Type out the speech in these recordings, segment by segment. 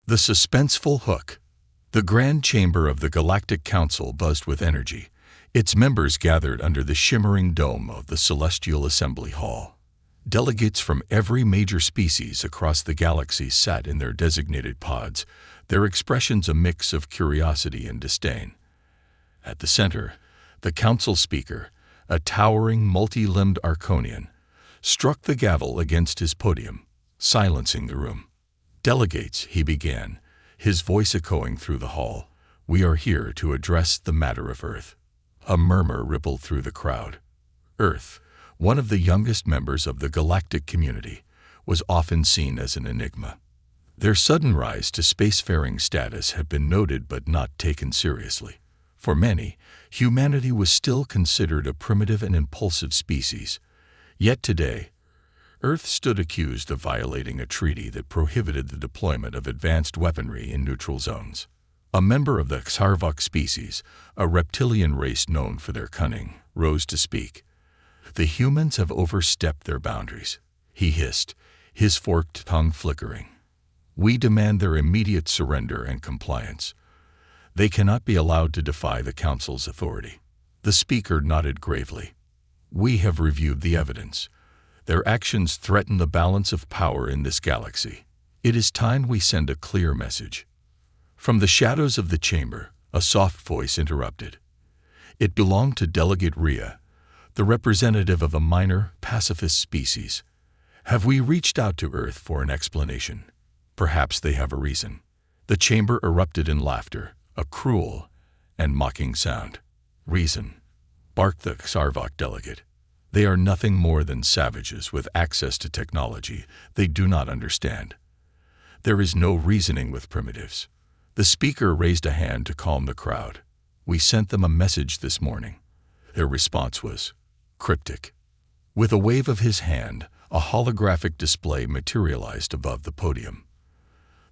The suspenseful hook. The grand chamber of the Galactic Council buzzed with energy. Its members gathered under the shimmering dome of the Celestial Assembly Hall. Delegates from every major species across the galaxy sat in their designated pods, their expressions a mix of curiosity and disdain. At the center, the council speaker, a towering, multi-limbed Arconian, struck the gavel against his podium, silencing the room. "Delegates," he began, his voice echoing through the hall, "we are here to address the matter of Earth." A murmur rippled through the crowd. Earth, one of the youngest members of the galactic community, was often seen as an enigma. Their sudden rise to spacefaring status had been noted but not taken seriously. For many, humanity was still considered a primitive and impulsive species. Yet today, Earth stood accused of violating a treaty that prohibited the deployment of advanced weaponry in neutral zones. A member of the Xarvok species, a reptilian race known for their cunning, rose to speak. "The humans have overstepped their boundaries," he hissed, his forked tongue flickering. "We demand their immediate surrender and compliance. They cannot be allowed to defy the Council's authority." The speaker nodded gravely. "We have reviewed the evidence. Their actions threaten the balance of power in this galaxy. It is time we send a clear message." From the shadows of the chamber, a soft voice interrupted. It belonged to Delegate Rhea, the representative of a minor, pacifist species. "Have we reached out to Earth for an explanation? Perhaps they have a reason." The chamber erupted in laughter, a cruel and mocking sound. "Reason?" barked the Xarvok delegate. "They are nothing more than savages with access to technology they do not understand. There is no reasoning with primitives." The speaker raised a hand to calm the crowd. "We sent them a message this morning." Their response was cryptic. With a wave of his hand, a holographic display materialized above the podium.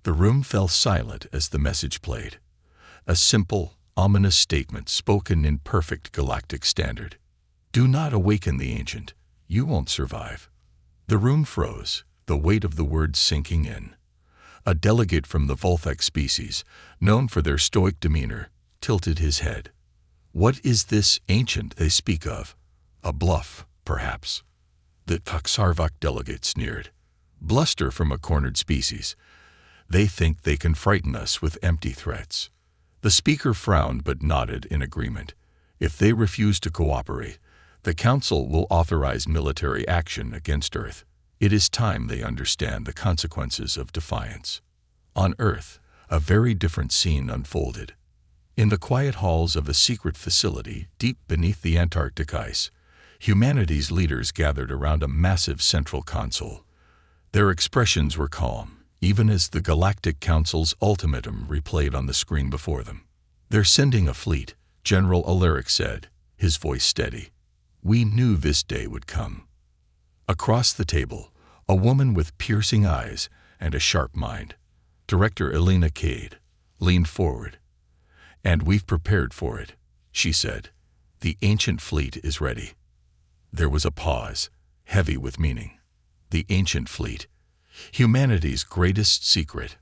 The room fell silent as the message played. A simple, ominous statement spoken in perfect galactic standard. "Do not awaken the ancient. You won't survive." The room froze, the weight of the words sinking in. A delegate from the Volthek species, known for their stoic demeanor, tilted his head. "What is this ancient they speak of? A bluff, perhaps?" The Xarvok delegate sneered. "Bluster from a cornered species. They think they can frighten us with empty threats." The speaker frowned but nodded in agreement. "If they refuse to cooperate, the Council will authorize military action against Earth. It is time they understand the consequences of defiance." On Earth, a very different scene unfolded. In the quiet halls of a secret facility deep beneath the Antarctic ice, humanity's leaders gathered around a massive central console. Their expressions were calm, even as the Galactic Council's ultimatum replayed on the screen before them. "They're sending a fleet," General Alaric said, his voice steady. "We knew this day would come." Across the table, a woman with piercing eyes and a sharp mind, Director Elena Cade, leaned forward. "And we've prepared for it," she said. "The ancient fleet is ready." There was a pause, heavy with meaning. The ancient fleet, humanity's greatest secret.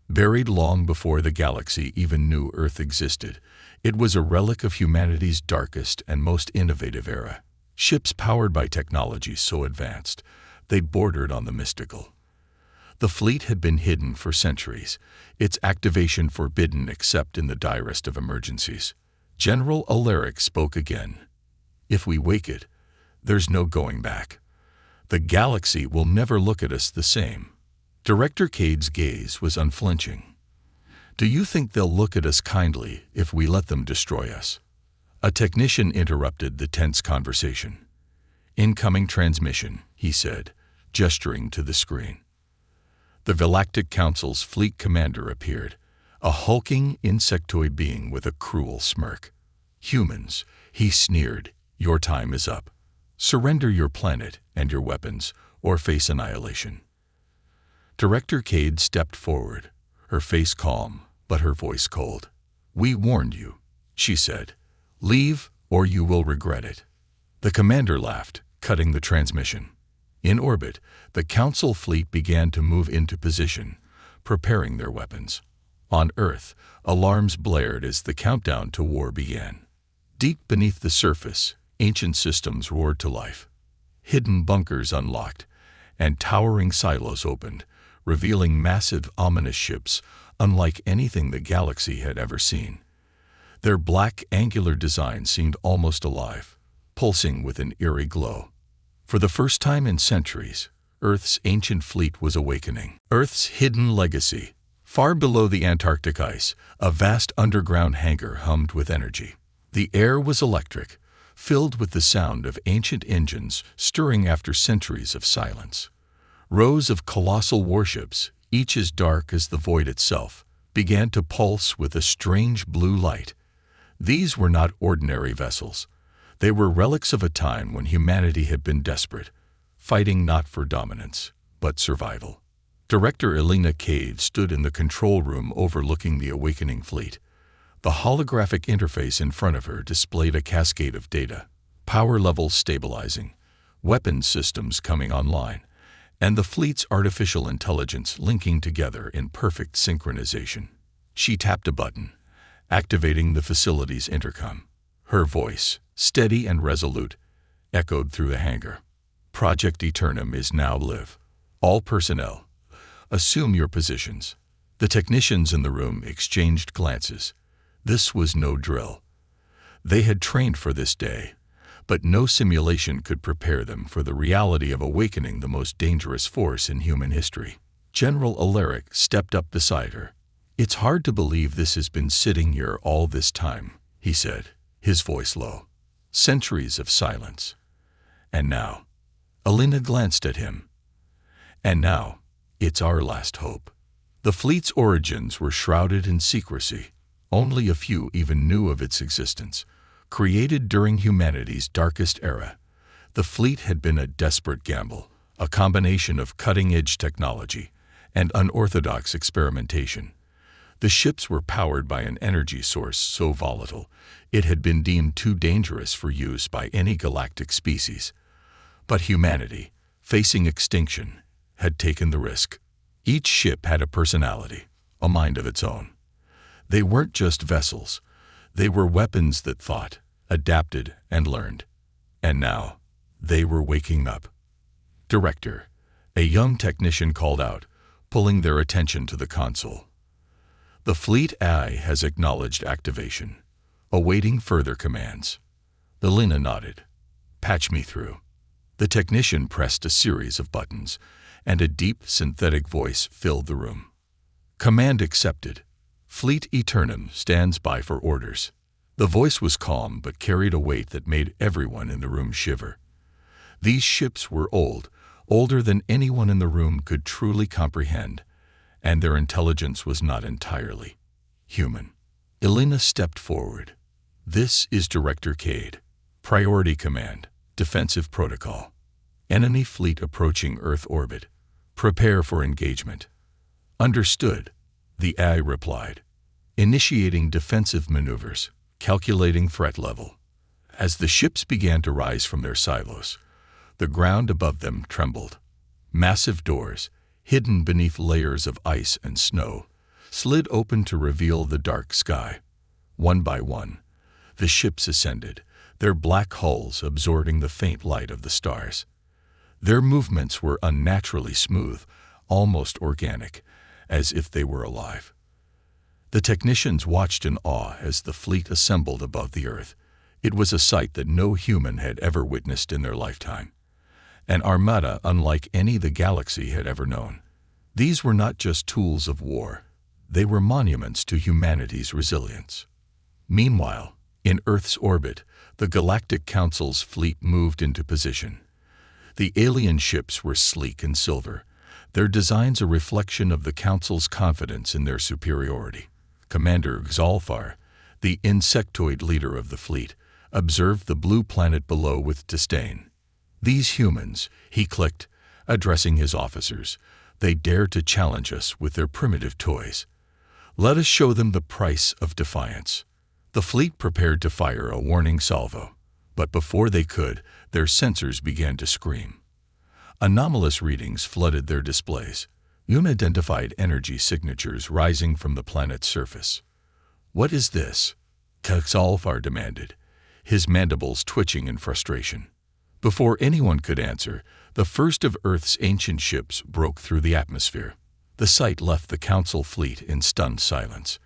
Buried long before the galaxy even knew Earth existed, it was a relic of humanity's darkest and most innovative era. Ships powered by technology so advanced, they bordered on the mystical. The fleet had been hidden for centuries, its activation forbidden except in the direst of emergencies. General Alaric spoke again. "If we wake it, there's no going back. The galaxy will never look at us the same." Director Cade's gaze was unflinching. "Do you think they'll look at us kindly if we let them destroy us?" A technician interrupted the tense conversation. "Incoming transmission," he said, gesturing to the screen. The Galactic Council's fleet commander appeared, a hulking insectoid being with a cruel smirk. "Humans," he sneered, "your time is up. Surrender your planet and your weapons, or face annihilation." Director Cade stepped forward, her face calm, but her voice cold. "We warned you," she said. "Leave, or you will regret it." The commander laughed, cutting the transmission. In orbit, the Council fleet began to move into position, preparing their weapons. On Earth, alarms blared as the countdown to war began. Deep beneath the surface, ancient systems roared to life. Hidden bunkers unlocked, and towering silos opened, revealing massive, ominous ships unlike anything the galaxy had ever seen. Their black, angular design seemed almost alive, pulsing with an eerie glow. For the first time in centuries, Earth's ancient fleet was awakening. Earth's hidden legacy. Far below the Antarctic ice, a vast underground hangar hummed with energy. The air was electric, filled with the sound of ancient engines stirring after centuries of silence. Rows of colossal warships, each as dark as the void itself, began to pulse with a strange blue light. These were not ordinary vessels. They were relics of a time when humanity had been desperate, fighting not for dominance, but survival. Director Elena Cade stood in the control room overlooking the awakening fleet. The holographic interface in front of her displayed a cascade of data, power levels stabilizing, weapons systems coming online, and the fleet's artificial intelligence linking together in perfect synchronization. She tapped a button, activating the facility's intercom. Her voice, steady and resolute, echoed through the hangar. Project Eternum is now live. All personnel, assume your positions. The technicians in the room exchanged glances. This was no drill. They had trained for this day, but no simulation could prepare them for the reality of awakening the most dangerous force in human history. General Alaric stepped up beside her. "It's hard to believe this has been sitting here all this time," he said, his voice low. "Centuries of silence. And now," Elena glanced at him, "and now, it's our last hope." The fleet's origins were shrouded in secrecy. Only a few even knew of its existence. Created during humanity's darkest era, the fleet had been a desperate gamble, a combination of cutting-edge technology and unorthodox experimentation. The ships were powered by an energy source so volatile it had been deemed too dangerous for use by any galactic species. But humanity, facing extinction, had taken the risk. Each ship had a personality, a mind of its own. They weren't just vessels. They were weapons that thought, adapted, and learned. And now, they were waking up. "Director," a young technician called out, pulling their attention to the console. "The fleet AI has acknowledged activation, awaiting further commands." Elena nodded. "Patch me through." The technician pressed a series of buttons, and a deep, synthetic voice filled the room. "Command accepted. Fleet Eternum stands by for orders." The voice was calm but carried a weight that made everyone in the room shiver. These ships were old, older than anyone in the room could truly comprehend, and their intelligence was not entirely human. Elena stepped forward. "This is Director Cade. Priority Command, Defensive Protocol. Enemy fleet approaching Earth orbit. Prepare for engagement." "Understood," the AI replied. "Initiating defensive maneuvers, calculating threat level." As the ships began to rise from their silos, the ground above them trembled. Massive doors, hidden beneath layers of ice and snow, slid open to reveal the dark sky. One by one, the ships ascended, their black hulls absorbing the faint light of the stars. Their movements were unnaturally smooth, almost organic, as if they were alive. The technicians watched in awe as the fleet assembled above the Earth. It was a sight that no human had ever witnessed in their lifetime. An armada unlike any the galaxy had ever known. These were not just tools of war. They were monuments to humanity's resilience. Meanwhile, in Earth's orbit, the Galactic Council's fleet moved into position. The alien ships were sleek and silver, their designs a reflection of the Council's confidence in their superiority. Commander Xalfar, the insectoid leader of the fleet, observed the blue planet below with disdain. "These humans," he clicked, addressing his officers, "they dare to challenge us with their primitive toys. Let us show them the price of defiance." The fleet prepared to fire a warning salvo, but before they could, their sensors began to scream. Anomalous readings flooded their displays. unidentified energy signatures rising from the planet's surface. "What is this?" Xalfar demanded, his mandibles twitching in frustration. Before anyone could answer, the first of Earth's ancient ships broke through the atmosphere. The sight left the Council fleet in stunned silence.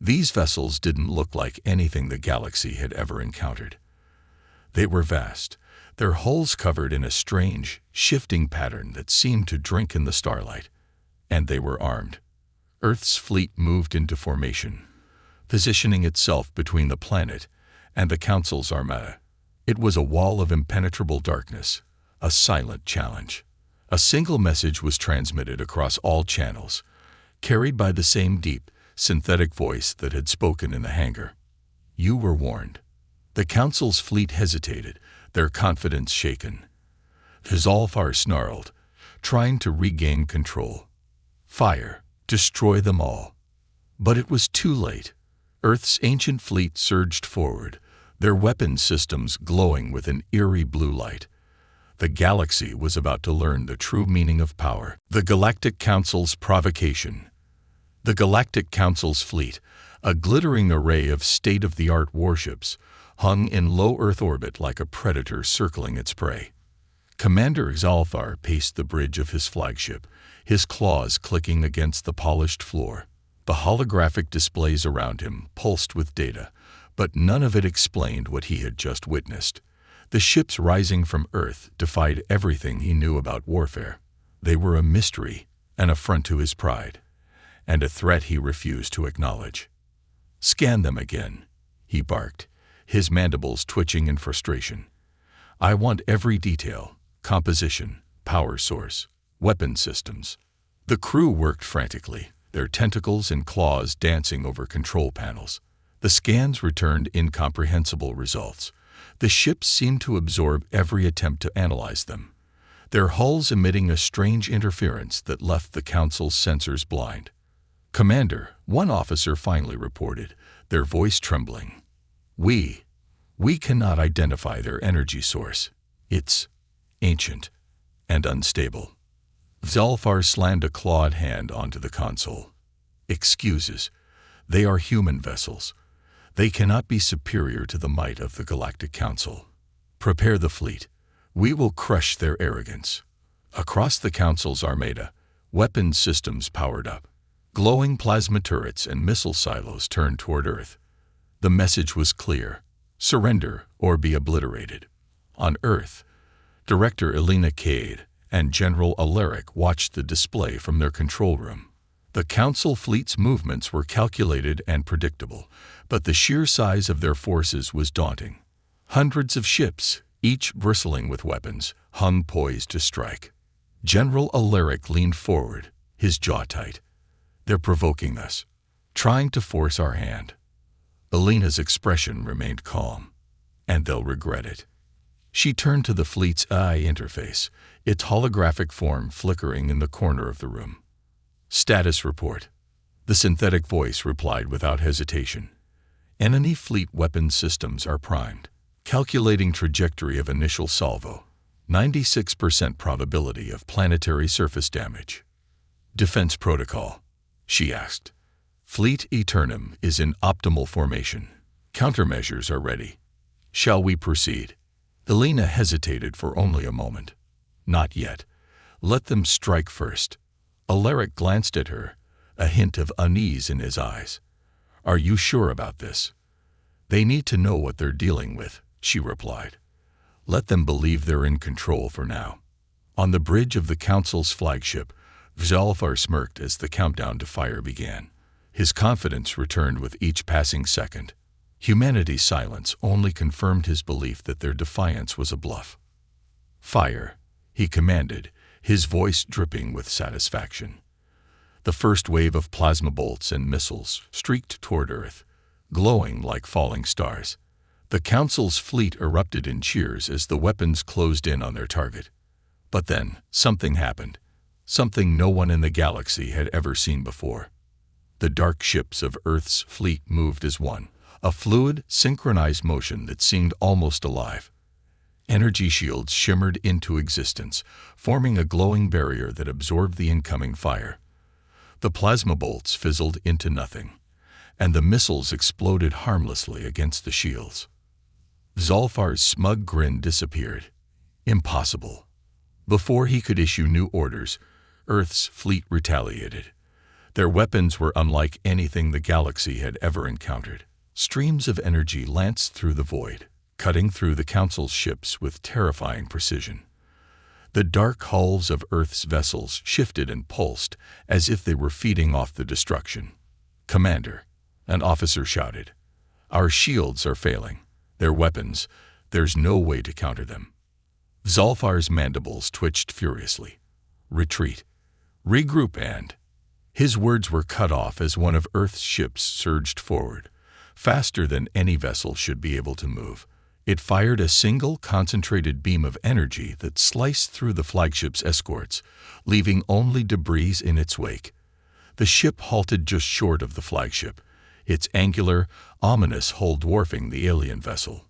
These vessels didn't look like anything the galaxy had ever encountered. They were vast, their hulls covered in a strange, shifting pattern that seemed to drink in the starlight. And they were armed. Earth's fleet moved into formation, positioning itself between the planet and the Council's Armada. It was a wall of impenetrable darkness, a silent challenge. A single message was transmitted across all channels, carried by the same deep, synthetic voice that had spoken in the hangar. "You were warned." The Council's fleet hesitated, their confidence shaken. Xalfar snarled, trying to regain control. "Fire, destroy them all." But it was too late. Earth's ancient fleet surged forward, their weapon systems glowing with an eerie blue light. The galaxy was about to learn the true meaning of power. The Galactic Council's provocation. The Galactic Council's fleet, a glittering array of state-of-the-art warships, hung in low Earth orbit like a predator circling its prey. Commander Xalfar paced the bridge of his flagship, his claws clicking against the polished floor. The holographic displays around him pulsed with data, but none of it explained what he had just witnessed. The ships rising from Earth defied everything he knew about warfare. They were a mystery, an affront to his pride, and a threat he refused to acknowledge. "Scan them again," he barked, his mandibles twitching in frustration. "I want every detail: composition, power source, weapon systems." The crew worked frantically, their tentacles and claws dancing over control panels. The scans returned incomprehensible results. The ships seemed to absorb every attempt to analyze them, their hulls emitting a strange interference that left the Council's sensors blind. "Commander," one officer finally reported, their voice trembling. We cannot identify their energy source. It's ancient and unstable." Xalfar slammed a clawed hand onto the console. "Excuses. They are human vessels. They cannot be superior to the might of the Galactic Council. Prepare the fleet. We will crush their arrogance." Across the Council's Armada, weapons systems powered up. Glowing plasma turrets and missile silos turned toward Earth. The message was clear: surrender or be obliterated. On Earth, Director Elena Cade and General Alaric watched the display from their control room. The Council fleet's movements were calculated and predictable, but the sheer size of their forces was daunting. Hundreds of ships, each bristling with weapons, hung poised to strike. General Alaric leaned forward, his jaw tight. "They're provoking us, trying to force our hand." Elena's expression remained calm. "And they'll regret it." She turned to the fleet's eye interface, its holographic form flickering in the corner of the room. "Status report." The synthetic voice replied without hesitation. "Enemy fleet weapon systems are primed. Calculating trajectory of initial salvo. 96% probability of planetary surface damage." "Defense protocol?" she asked. "Fleet Eternum is in optimal formation. Countermeasures are ready. Shall we proceed?" Elena hesitated for only a moment. "Not yet. Let them strike first." Alaric glanced at her, a hint of unease in his eyes. "Are you sure about this?" "They need to know what they're dealing with," she replied. "Let them believe they're in control for now." On the bridge of the Council's flagship, Xalfar smirked as the countdown to fire began. His confidence returned with each passing second. Humanity's silence only confirmed his belief that their defiance was a bluff. "Fire," he commanded, his voice dripping with satisfaction. The first wave of plasma bolts and missiles streaked toward Earth, glowing like falling stars. The Council's fleet erupted in cheers as the weapons closed in on their target. But then, something happened. Something no one in the galaxy had ever seen before. The dark ships of Earth's fleet moved as one, a fluid, synchronized motion that seemed almost alive. Energy shields shimmered into existence, forming a glowing barrier that absorbed the incoming fire. The plasma bolts fizzled into nothing, and the missiles exploded harmlessly against the shields. Zalfar's smug grin disappeared. Impossible. Before he could issue new orders, Earth's fleet retaliated. Their weapons were unlike anything the galaxy had ever encountered. Streams of energy lanced through the void, cutting through the Council's ships with terrifying precision. The dark hulls of Earth's vessels shifted and pulsed as if they were feeding off the destruction. "Commander," an officer shouted, "our shields are failing. Their weapons, there's no way to counter them." Zalfar's mandibles twitched furiously. "Retreat. Regroup and—" His words were cut off as one of Earth's ships surged forward, faster than any vessel should be able to move. It fired a single concentrated beam of energy that sliced through the flagship's escorts, leaving only debris in its wake. The ship halted just short of the flagship, its angular, ominous hull dwarfing the alien vessel.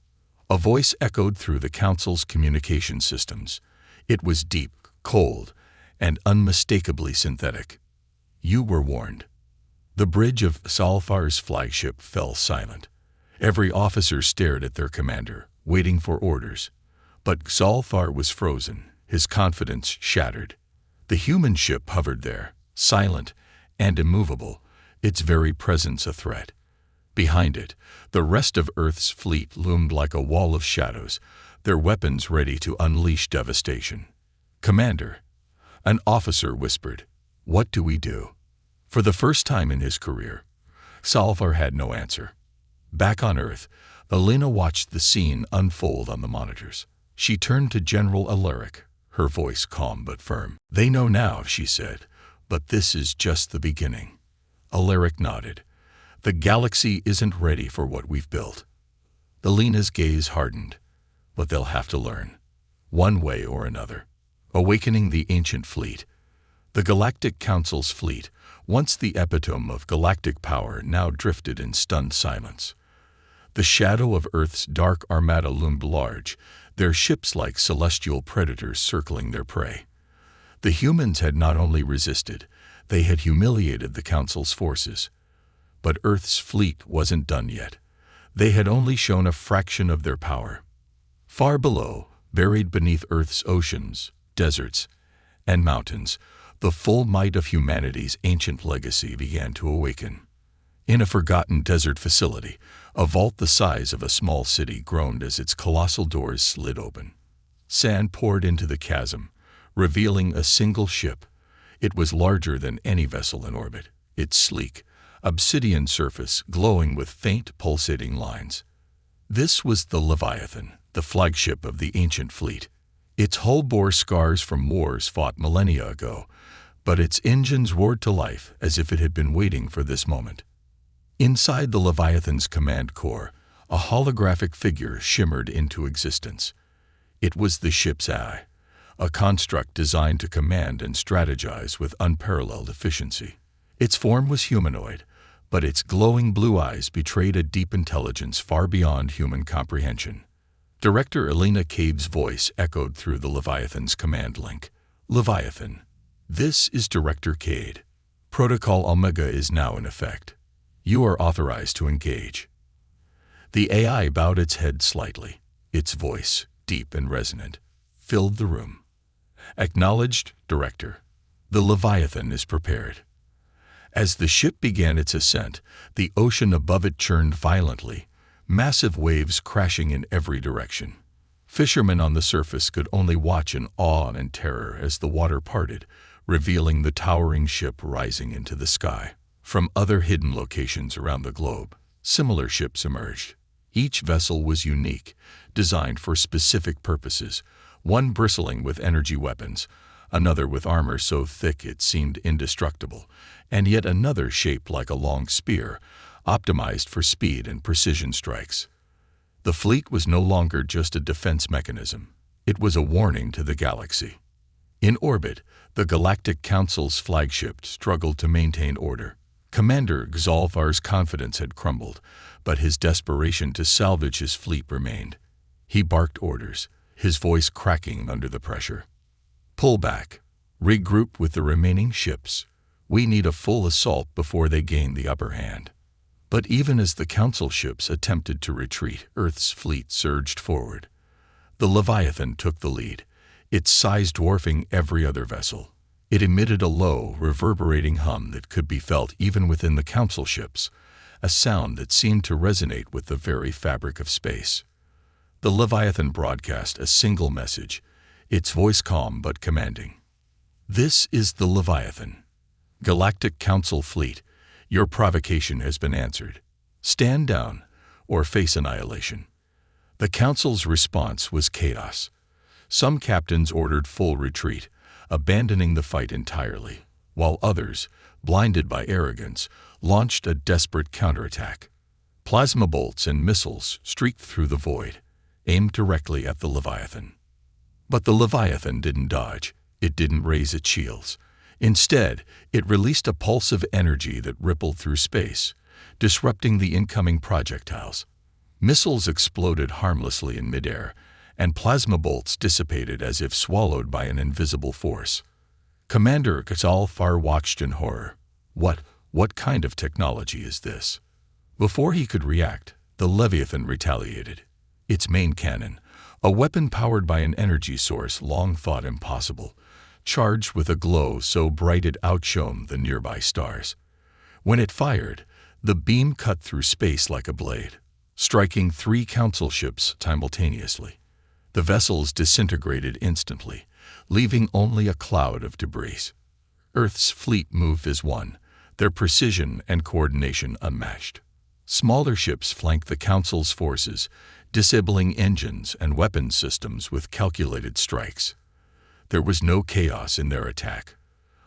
A voice echoed through the Council's communication systems. It was deep, cold, and unmistakably synthetic. "You were warned." The bridge of Zalfar's flagship fell silent. Every officer stared at their commander, waiting for orders. But Zalfar was frozen, his confidence shattered. The human ship hovered there, silent and immovable, its very presence a threat. Behind it, the rest of Earth's fleet loomed like a wall of shadows, their weapons ready to unleash devastation. "Commander," an officer whispered, "what do we do?" For the first time in his career, Zalfar had no answer. Back on Earth, Elena watched the scene unfold on the monitors. She turned to General Alaric, her voice calm but firm. "They know now," she said, "but this is just the beginning." Alaric nodded. "The galaxy isn't ready for what we've built." Elena's gaze hardened. "But they'll have to learn, one way or another." Awakening the ancient fleet. The Galactic Council's fleet, once the epitome of galactic power, now drifted in stunned silence. The shadow of Earth's dark Armada loomed large, their ships like celestial predators circling their prey. The humans had not only resisted, they had humiliated the Council's forces. But Earth's fleet wasn't done yet. They had only shown a fraction of their power. Far below, buried beneath Earth's oceans, deserts, and mountains, the full might of humanity's ancient legacy began to awaken. In a forgotten desert facility, a vault the size of a small city groaned as its colossal doors slid open. Sand poured into the chasm, revealing a single ship. It was larger than any vessel in orbit, its sleek, obsidian surface glowing with faint, pulsating lines. This was the Leviathan, the flagship of the ancient fleet. Its hull bore scars from wars fought millennia ago, but its engines roared to life as if it had been waiting for this moment. Inside the Leviathan's command core, a holographic figure shimmered into existence. It was the ship's eye, a construct designed to command and strategize with unparalleled efficiency. Its form was humanoid, but its glowing blue eyes betrayed a deep intelligence far beyond human comprehension. Director Elena Cade's voice echoed through the Leviathan's command link. "Leviathan, this is Director Cade. Protocol Omega is now in effect. You are authorized to engage." The AI bowed its head slightly. Its voice, deep and resonant, filled the room. "Acknowledged, Director. The Leviathan is prepared." As the ship began its ascent, the ocean above it churned violently, massive waves crashing in every direction. Fishermen on the surface could only watch in awe and terror as the water parted, revealing the towering ship rising into the sky. From other hidden locations around the globe, similar ships emerged. Each vessel was unique, designed for specific purposes, one bristling with energy weapons, another with armor so thick it seemed indestructible, and yet another shaped like a long spear, optimized for speed and precision strikes. The fleet was no longer just a defense mechanism. It was a warning to the galaxy. In orbit, the Galactic Council's flagship struggled to maintain order. Commander Zalfar's confidence had crumbled, but his desperation to salvage his fleet remained. He barked orders, his voice cracking under the pressure. "Pull back. Regroup with the remaining ships. We need a full assault before they gain the upper hand. But even as the Council ships attempted to retreat, Earth's fleet surged forward. The Leviathan took the lead, its size dwarfing every other vessel. It emitted a low, reverberating hum that could be felt even within the Council ships, a sound that seemed to resonate with the very fabric of space. The Leviathan broadcast a single message, its voice calm but commanding. "This is the Leviathan. Galactic Council fleet, your provocation has been answered. Stand down or face annihilation." The Council's response was chaos. Some captains ordered full retreat, abandoning the fight entirely, while others, blinded by arrogance, launched a desperate counterattack. Plasma bolts and missiles streaked through the void, aimed directly at the Leviathan. But the Leviathan didn't dodge. It didn't raise its shields. Instead, it released a pulse of energy that rippled through space, disrupting the incoming projectiles. Missiles exploded harmlessly in midair, and plasma bolts dissipated as if swallowed by an invisible force. Commander Zalfar watched in horror. What kind of technology is this? Before he could react, the Leviathan retaliated. Its main cannon, a weapon powered by an energy source long thought impossible, charged with a glow so bright it outshone the nearby stars. When it fired, the beam cut through space like a blade, striking 3 Council ships simultaneously. The vessels disintegrated instantly, leaving only a cloud of debris. Earth's fleet moved as one, their precision and coordination unmatched. Smaller ships flanked the Council's forces, disabling engines and weapons systems with calculated strikes. There was no chaos in their attack,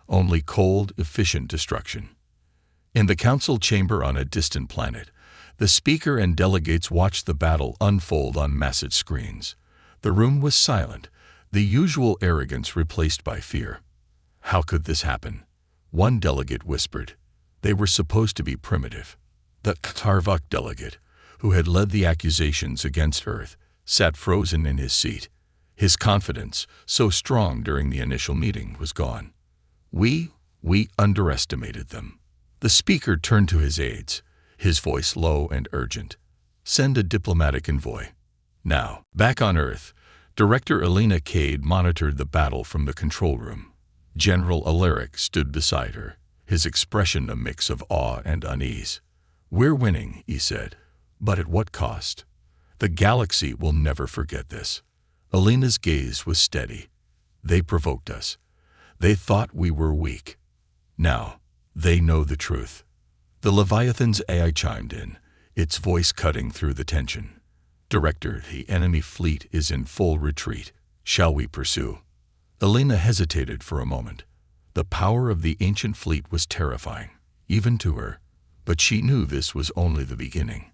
only cold, efficient destruction. In the Council chamber on a distant planet, the Speaker and delegates watched the battle unfold on massive screens. The room was silent, the usual arrogance replaced by fear. "How could this happen?" one delegate whispered. They were supposed to be primitive. The Tarvuk delegate, who had led the accusations against Earth, sat frozen in his seat. His confidence, so strong during the initial meeting, was gone. We underestimated them." The Speaker turned to his aides, his voice low and urgent. "Send a diplomatic envoy. Now." Back on Earth, Director Elena Cade monitored the battle from the control room. General Alaric stood beside her, his expression a mix of awe and unease. "We're winning," he said, "but at what cost? The galaxy will never forget this." Elena's gaze was steady. "They provoked us. They thought we were weak. Now, they know the truth." The Leviathan's AI chimed in, its voice cutting through the tension. "Director, the enemy fleet is in full retreat. Shall we pursue?" Elena hesitated for a moment. The power of the ancient fleet was terrifying, even to her, but she knew this was only the beginning.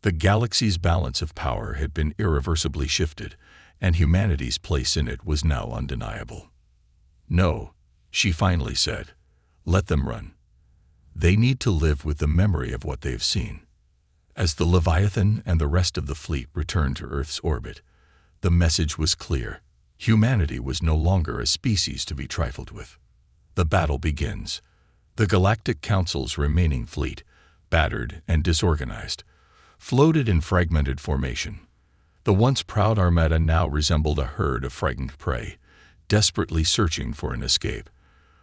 The galaxy's balance of power had been irreversibly shifted, and humanity's place in it was now undeniable. "No," she finally said. "Let them run. They need to live with the memory of what they've seen." As the Leviathan and the rest of the fleet returned to Earth's orbit, the message was clear. Humanity was no longer a species to be trifled with. The battle begins. The Galactic Council's remaining fleet, battered and disorganized, floated in fragmented formation. The once proud Armada now resembled a herd of frightened prey, desperately searching for an escape.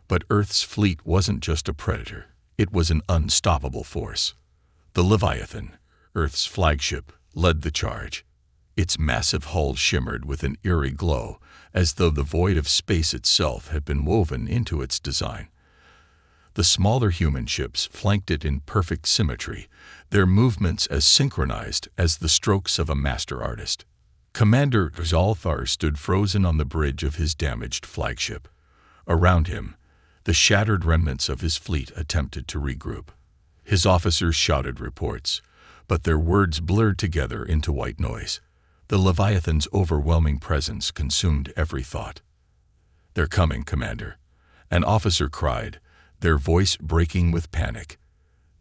But Earth's fleet wasn't just a predator. It was an unstoppable force. The Leviathan, Earth's flagship, led the charge. Its massive hull shimmered with an eerie glow, as though the void of space itself had been woven into its design. The smaller human ships flanked it in perfect symmetry, their movements as synchronized as the strokes of a master artist. Commander Zalfar stood frozen on the bridge of his damaged flagship. Around him, the shattered remnants of his fleet attempted to regroup. His officers shouted reports, but their words blurred together into white noise. The Leviathan's overwhelming presence consumed every thought. "They're coming, Commander," an officer cried, their voice breaking with panic.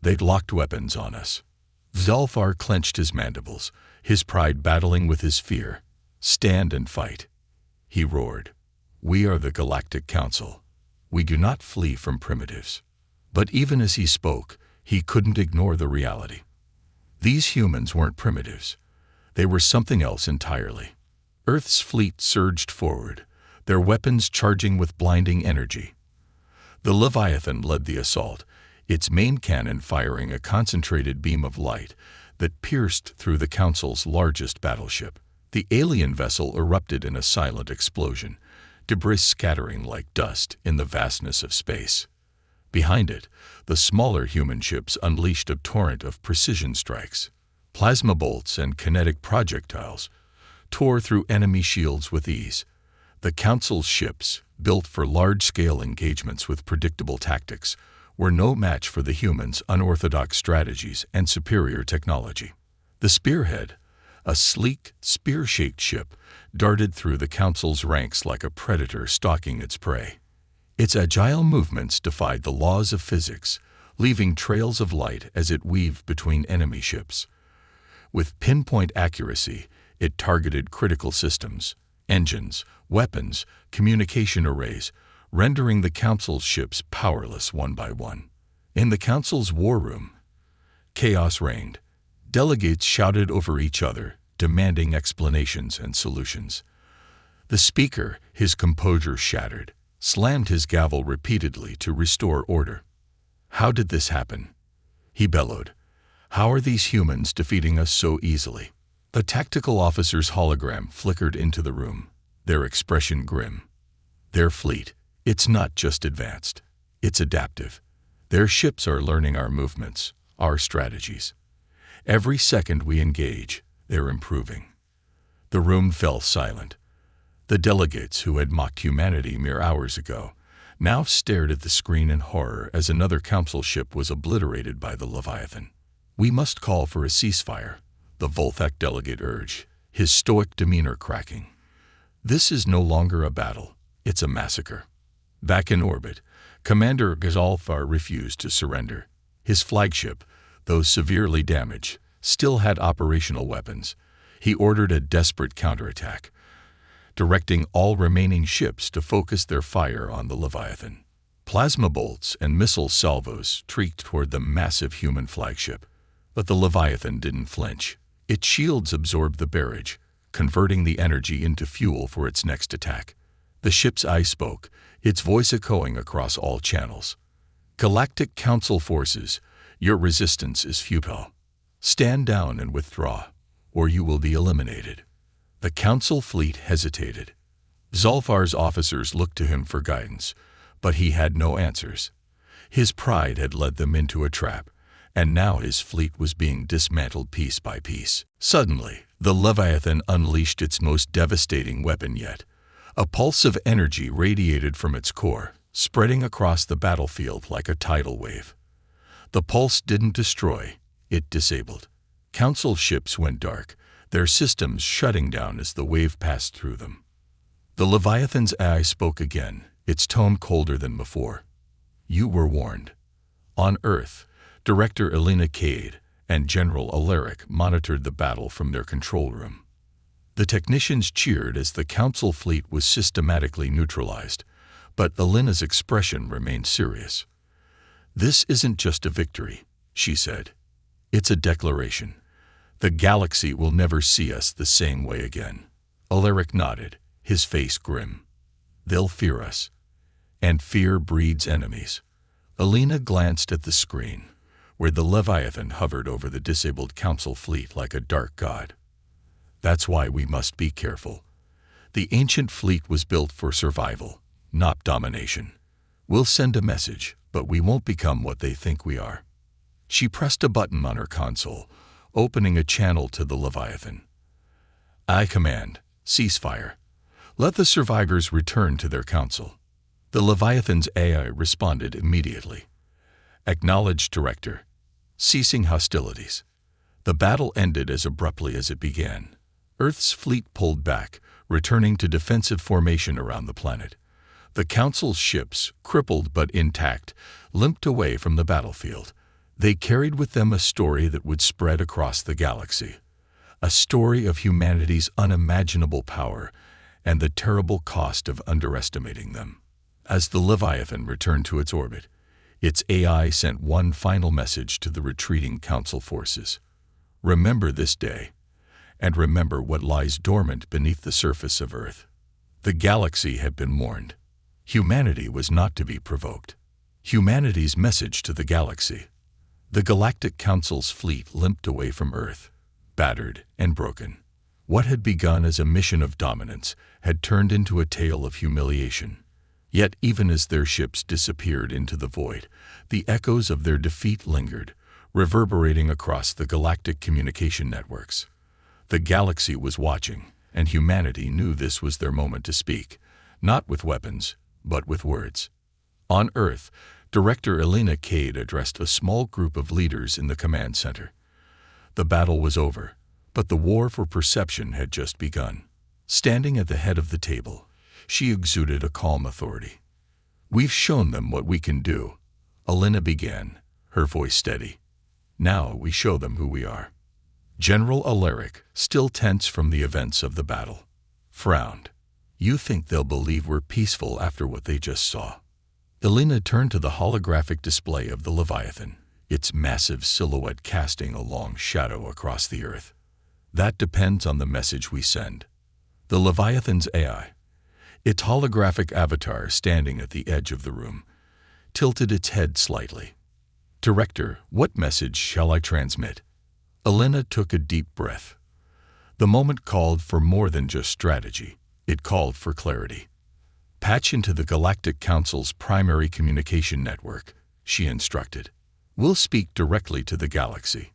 "They'd locked weapons on us." Zalfar clenched his mandibles, his pride battling with his fear. "Stand and fight," he roared. "We are the Galactic Council. We do not flee from primitives. But even as he spoke, he couldn't ignore the reality. These humans weren't primitives. They were something else entirely. Earth's fleet surged forward, their weapons charging with blinding energy. The Leviathan led the assault, its main cannon firing a concentrated beam of light that pierced through the Council's largest battleship. The alien vessel erupted in a silent explosion, debris scattering like dust in the vastness of space. Behind it, the smaller human ships unleashed a torrent of precision strikes. Plasma bolts and kinetic projectiles tore through enemy shields with ease. The Council's ships, built for large-scale engagements with predictable tactics, were no match for the humans' unorthodox strategies and superior technology. The Spearhead, a sleek, spear-shaped ship, darted through the Council's ranks like a predator stalking its prey. Its agile movements defied the laws of physics, leaving trails of light as it weaved between enemy ships. With pinpoint accuracy, it targeted critical systems, engines, weapons, communication arrays, rendering the Council's ships powerless one by one. In the Council's war room, chaos reigned. Delegates shouted over each other, demanding explanations and solutions. The Speaker, his composure shattered, slammed his gavel repeatedly to restore order. "How did this happen?" he bellowed. "How are these humans defeating us so easily?" A tactical officer's hologram flickered into the room, their expression grim. "Their fleet, it's not just advanced, it's adaptive. Their ships are learning our movements, our strategies. Every second we engage, they're improving." The room fell silent. The delegates who had mocked humanity mere hours ago now stared at the screen in horror as another Council ship was obliterated by the Leviathan. "We must call for a ceasefire," the Volthak delegate urged, his stoic demeanor cracking. "This is no longer a battle, it's a massacre." Back in orbit, Commander Gazalfar refused to surrender. His flagship, though severely damaged, still had operational weapons. He ordered a desperate counterattack, directing all remaining ships to focus their fire on the Leviathan. Plasma bolts and missile salvos streaked toward the massive human flagship, but the Leviathan didn't flinch. Its shields absorbed the barrage, converting the energy into fuel for its next attack. The ship's eye spoke, its voice echoing across all channels. "Galactic Council forces, your resistance is futile. Stand down and withdraw, or you will be eliminated." The Council fleet hesitated. Zalfar's officers looked to him for guidance, but he had no answers. His pride had led them into a trap, and now his fleet was being dismantled piece by piece. Suddenly, the Leviathan unleashed its most devastating weapon yet. A pulse of energy radiated from its core, spreading across the battlefield like a tidal wave. The pulse didn't destroy, it disabled. Council ships went dark, their systems shutting down as the wave passed through them. The Leviathan's eye spoke again, its tone colder than before. "You were warned." On Earth, Director Elena Cade and General Alaric monitored the battle from their control room. The technicians cheered as the Council fleet was systematically neutralized, but Elena's expression remained serious. "This isn't just a victory," she said. "It's a declaration. The galaxy will never see us the same way again." Alaric nodded, his face grim. "They'll fear us. And fear breeds enemies." Elena glanced at the screen, where the Leviathan hovered over the disabled Council fleet like a dark god. "That's why we must be careful. The ancient fleet was built for survival, not domination. We'll send a message, but we won't become what they think we are." She pressed a button on her console, opening a channel to the Leviathan. "I command, ceasefire. Let the survivors return to their council." The Leviathan's AI responded immediately. "Acknowledged, Director. Ceasing hostilities." The battle ended as abruptly as it began. Earth's fleet pulled back, returning to defensive formation around the planet. The Council's ships, crippled but intact, limped away from the battlefield. They carried with them a story that would spread across the galaxy, a story of humanity's unimaginable power and the terrible cost of underestimating them. As the Leviathan returned to its orbit, Its AI sent one final message to the retreating Council forces. Remember this day, and remember what lies dormant beneath the surface of Earth. The galaxy had been warned. Humanity was not to be provoked. Humanity's message to the galaxy. The Galactic Council's fleet limped away from Earth, battered and broken. What had begun as a mission of dominance had turned into a tale of humiliation. Yet even as their ships disappeared into the void, the echoes of their defeat lingered, reverberating across the galactic communication networks. The galaxy was watching, and humanity knew this was their moment to speak, not with weapons, but with words. On Earth, Director Elena Cade addressed a small group of leaders in the command center. The battle was over, but the war for perception had just begun. Standing at the head of the table, she exuded a calm authority. "We've shown them what we can do," Elena began, her voice steady. "Now we show them who we are." General Alaric, still tense from the events of the battle, frowned. "You think they'll believe we're peaceful after what they just saw?" Elena turned to the holographic display of the Leviathan, its massive silhouette casting a long shadow across the Earth. "That depends on the message we send." The Leviathan's AI, its holographic avatar standing at the edge of the room, tilted its head slightly. "Director, what message shall I transmit?" Elena took a deep breath. The moment called for more than just strategy. It called for clarity. "Patch into the Galactic Council's primary communication network," she instructed. "We'll speak directly to the galaxy."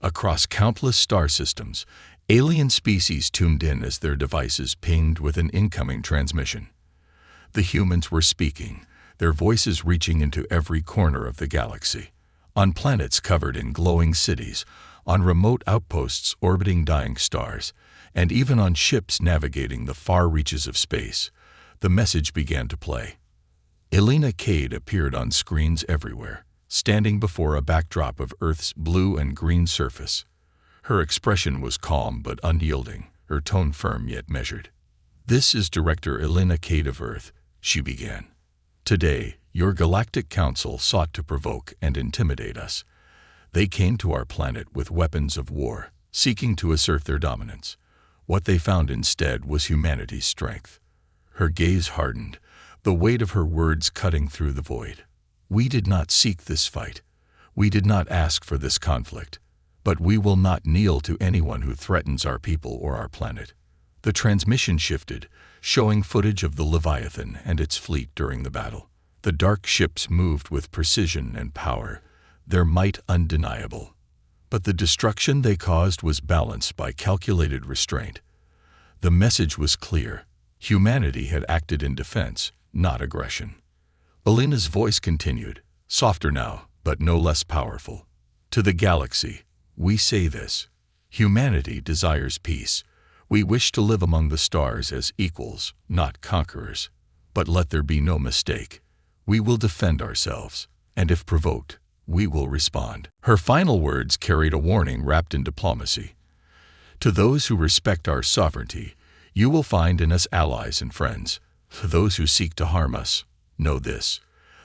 Across countless star systems, alien species tuned in as their devices pinged with an incoming transmission. The humans were speaking, their voices reaching into every corner of the galaxy. On planets covered in glowing cities, on remote outposts orbiting dying stars, and even on ships navigating the far reaches of space, the message began to play. Elena Cade appeared on screens everywhere, standing before a backdrop of Earth's blue and green surface. Her expression was calm but unyielding, her tone firm yet measured. "This is Director Elena Cade of Earth," she began. "Today, your Galactic Council sought to provoke and intimidate us. They came to our planet with weapons of war, seeking to assert their dominance. What they found instead was humanity's strength." Her gaze hardened, the weight of her words cutting through the void. "We did not seek this fight. We did not ask for this conflict. But we will not kneel to anyone who threatens our people or our planet." The transmission shifted, showing footage of the Leviathan and its fleet during the battle. The dark ships moved with precision and power, their might undeniable. But the destruction they caused was balanced by calculated restraint. The message was clear. Humanity had acted in defense, not aggression. Elena's voice continued, softer now, but no less powerful. "To the galaxy, we say this. Humanity desires peace. We wish to live among the stars as equals, not conquerors. But let there be no mistake. We will defend ourselves, and if provoked, we will respond." Her final words carried a warning wrapped in diplomacy. "To those who respect our sovereignty, you will find in us allies and friends. To those who seek to harm us, know this.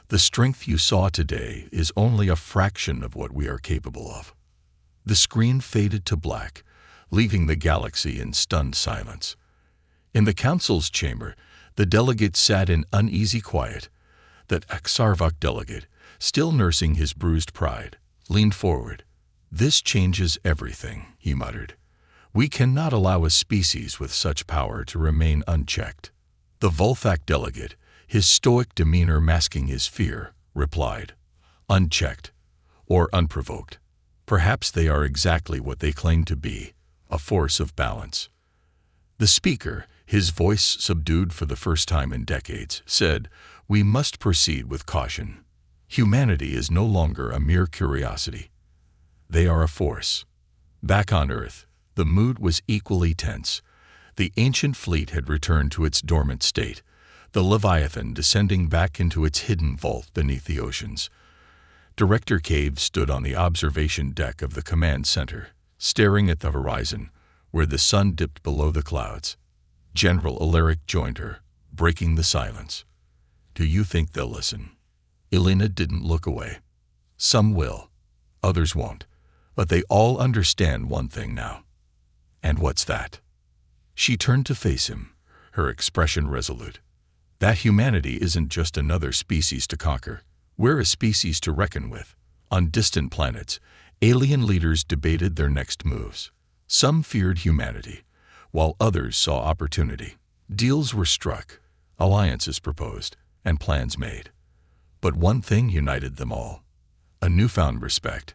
The strength you saw today is only a fraction of what we are capable of." The screen faded to black, leaving the galaxy in stunned silence. In the council's chamber, the delegates sat in uneasy quiet. That Aksarvok delegate, still nursing his bruised pride, leaned forward. "This changes everything," he muttered. "We cannot allow a species with such power to remain unchecked." The Volthak delegate, his stoic demeanor masking his fear, replied, "Unchecked, or unprovoked. Perhaps they are exactly what they claim to be, a force of balance." The speaker, his voice subdued for the first time in decades, said, "We must proceed with caution. Humanity is no longer a mere curiosity. They are a force." Back on Earth, the mood was equally tense. The ancient fleet had returned to its dormant state, the Leviathan descending back into its hidden vault beneath the oceans. Director Cave stood on the observation deck of the command center, staring at the horizon, where the sun dipped below the clouds. General Alaric joined her, breaking the silence. "Do you think they'll listen?" Elena didn't look away. Some will, others won't, but they all understand one thing now. And what's that? She turned to face him, her expression resolute. That humanity isn't just another species to conquer. We're a species to reckon with. On distant planets, alien leaders debated their next moves. Some feared humanity, while others saw opportunity. Deals were struck, alliances proposed, and plans made. But one thing united them all: a newfound respect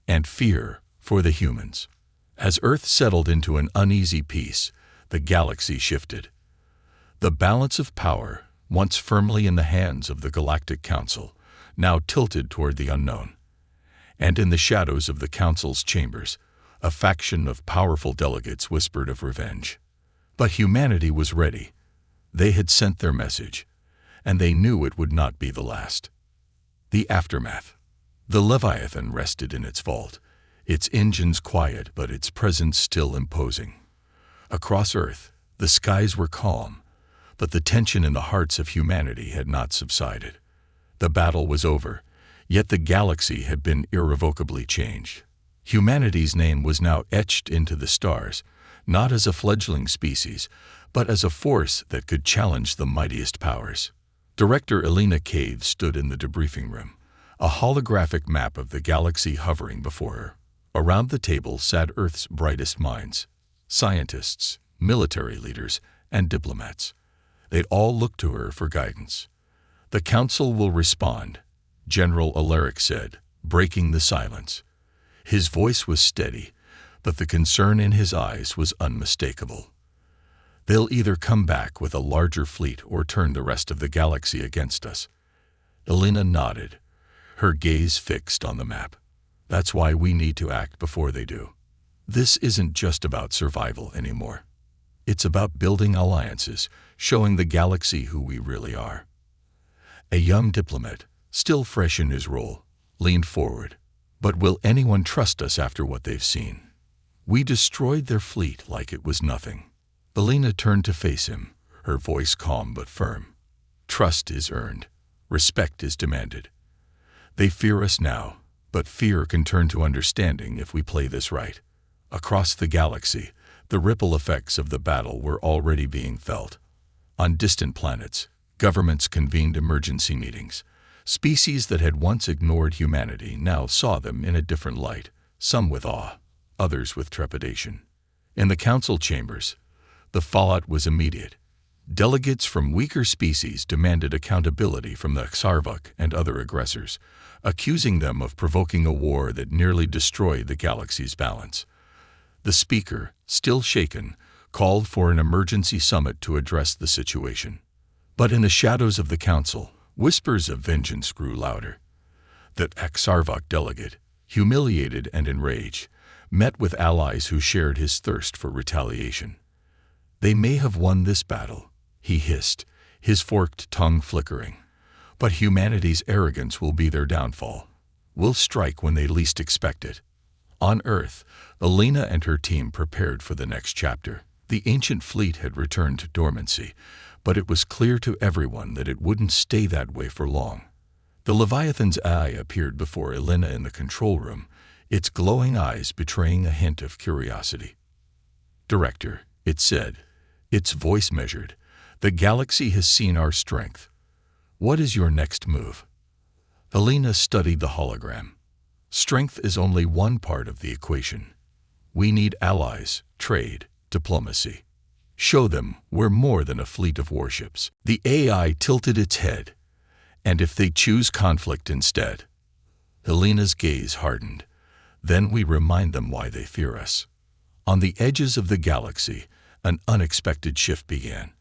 and fear for the humans. As Earth settled into an uneasy peace, the galaxy shifted. The balance of power, once firmly in the hands of the Galactic Council, now tilted toward the unknown. And in the shadows of the Council's chambers, a faction of powerful delegates whispered of revenge. But humanity was ready. They had sent their message, and they knew it would not be the last. The aftermath. The Leviathan rested in its vault, its engines quiet but its presence still imposing. Across Earth, the skies were calm, but the tension in the hearts of humanity had not subsided. The battle was over, yet the galaxy had been irrevocably changed. Humanity's name was now etched into the stars, not as a fledgling species, but as a force that could challenge the mightiest powers. Director Elena Cave stood in the debriefing room, a holographic map of the galaxy hovering before her. Around the table sat Earth's brightest minds: scientists, military leaders, and diplomats. They'd all looked to her for guidance. "The Council will respond," General Alaric said, breaking the silence. His voice was steady, but the concern in his eyes was unmistakable. "They'll either come back with a larger fleet or turn the rest of the galaxy against us." Elena nodded, her gaze fixed on the map. "That's why we need to act before they do. This isn't just about survival anymore. It's about building alliances, showing the galaxy who we really are." A young diplomat, still fresh in his role, leaned forward. "But will anyone trust us after what they've seen? We destroyed their fleet like it was nothing." Elena turned to face him, her voice calm but firm. "Trust is earned. Respect is demanded. They fear us now, but fear can turn to understanding if we play this right." Across the galaxy, the ripple effects of the battle were already being felt. On distant planets, governments convened emergency meetings. Species that had once ignored humanity now saw them in a different light, some with awe, others with trepidation. In the council chambers, the fallout was immediate. Delegates from weaker species demanded accountability from the Xarvuk and other aggressors, accusing them of provoking a war that nearly destroyed the galaxy's balance. The speaker, still shaken, called for an emergency summit to address the situation. But in the shadows of the council, whispers of vengeance grew louder. The Xarvuk delegate, humiliated and enraged, met with allies who shared his thirst for retaliation. "They may have won this battle," he hissed, his forked tongue flickering. "But humanity's arrogance will be their downfall. We'll strike when they least expect it." On Earth, Elena and her team prepared for the next chapter. The ancient fleet had returned to dormancy, but it was clear to everyone that it wouldn't stay that way for long. The Leviathan's eye appeared before Elena in the control room, its glowing eyes betraying a hint of curiosity. "Director," it said, its voice measured, "the galaxy has seen our strength. What is your next move?" Elena studied the hologram. "Strength is only one part of the equation. We need allies, trade, diplomacy. Show them we're more than a fleet of warships." The AI tilted its head. "And if they choose conflict instead?" Helena's gaze hardened. "Then we remind them why they fear us." On the edges of the galaxy, an unexpected shift began.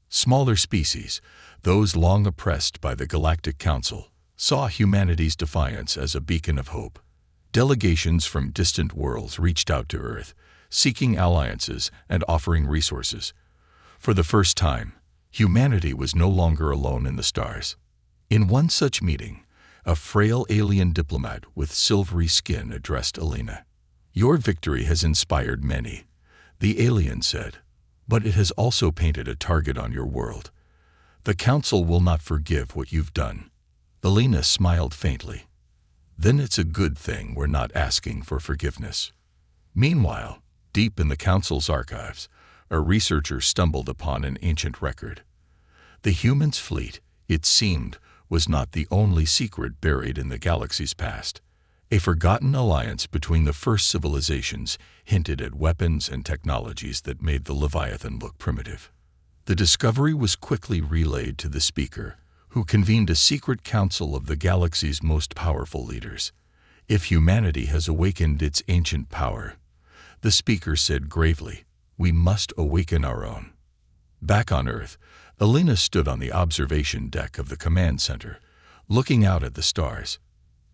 Smaller species, those long oppressed by the Galactic Council, saw humanity's defiance as a beacon of hope. Delegations from distant worlds reached out to Earth, seeking alliances and offering resources. For the first time, humanity was no longer alone in the stars. In one such meeting, a frail alien diplomat with silvery skin addressed Elena. "Your victory has inspired many," the alien said, "but it has also painted a target on your world. The Council will not forgive what you've done." Elena smiled faintly. Then it's a good thing we're not asking for forgiveness. Meanwhile, deep in the Council's archives, a researcher stumbled upon an ancient record. The humans' fleet, it seemed, was not the only secret buried in the galaxy's past. A forgotten alliance between the first civilizations hinted at weapons and technologies that made the Leviathan look primitive. The discovery was quickly relayed to the speaker, who convened a secret council of the galaxy's most powerful leaders. If humanity has awakened its ancient power, the speaker said gravely, we must awaken our own. Back on Earth, Elena stood on the observation deck of the command center, looking out at the stars.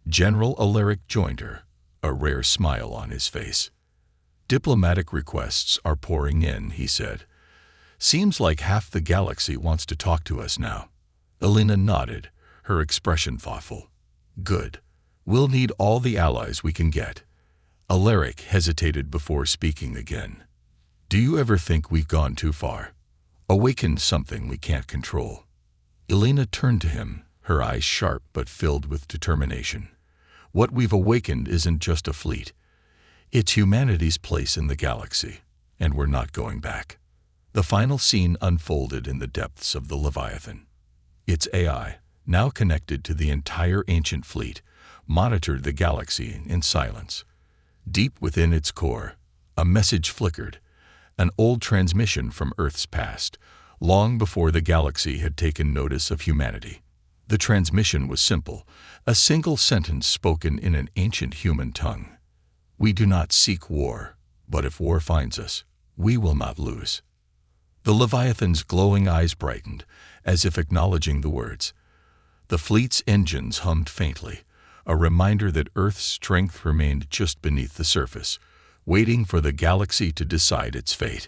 General Alaric joined her, a rare smile on his face. Diplomatic requests are pouring in, he said. Seems like half the galaxy wants to talk to us now. Elena nodded, her expression thoughtful. Good. We'll need all the allies we can get. Alaric hesitated before speaking again. Do you ever think we've gone too far? Awakened something we can't control? Elena turned to him, her eyes sharp but filled with determination. What we've awakened isn't just a fleet. It's humanity's place in the galaxy, and we're not going back. The final scene unfolded in the depths of the Leviathan. Its AI, now connected to the entire ancient fleet, monitored the galaxy in silence. Deep within its core, a message flickered, an old transmission from Earth's past, long before the galaxy had taken notice of humanity. The transmission was simple, a single sentence spoken in an ancient human tongue. We do not seek war, but if war finds us, we will not lose. The Leviathan's glowing eyes brightened, as if acknowledging the words. The fleet's engines hummed faintly, a reminder that Earth's strength remained just beneath the surface, waiting for the galaxy to decide its fate.